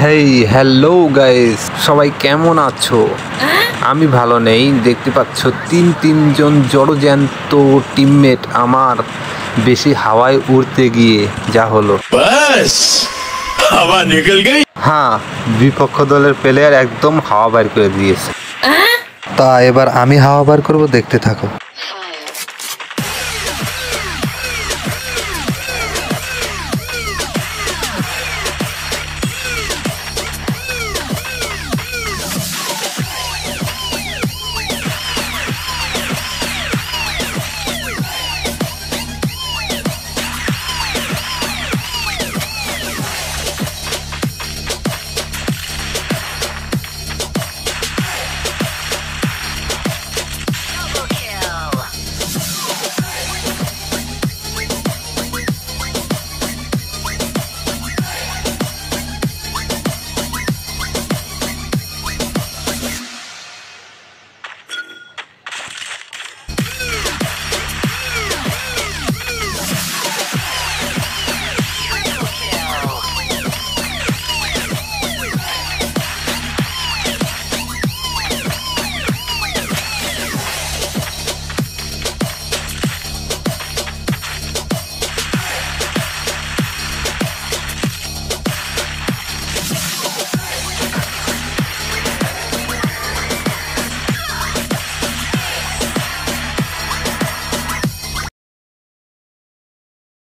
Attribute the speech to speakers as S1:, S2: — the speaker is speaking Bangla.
S1: হেই হ্যালো গাইস, সবাই কেমন আছো? আমি ভালো নেই। দেখতে পাচ্ছ তিনজন জড়জ্যান্ত টিমমেট আমার বেশি হাওয়ায় উড়তে গিয়ে যা হলো।
S2: বাস হাওয়া নিকল গই।
S1: হ্যাঁ, বিপক্ষ দলের প্লেয়ার একদম হাওয়া বার করে দিয়েছে। তা এবার আমি হাওয়া বার করবো, দেখতে থাকো।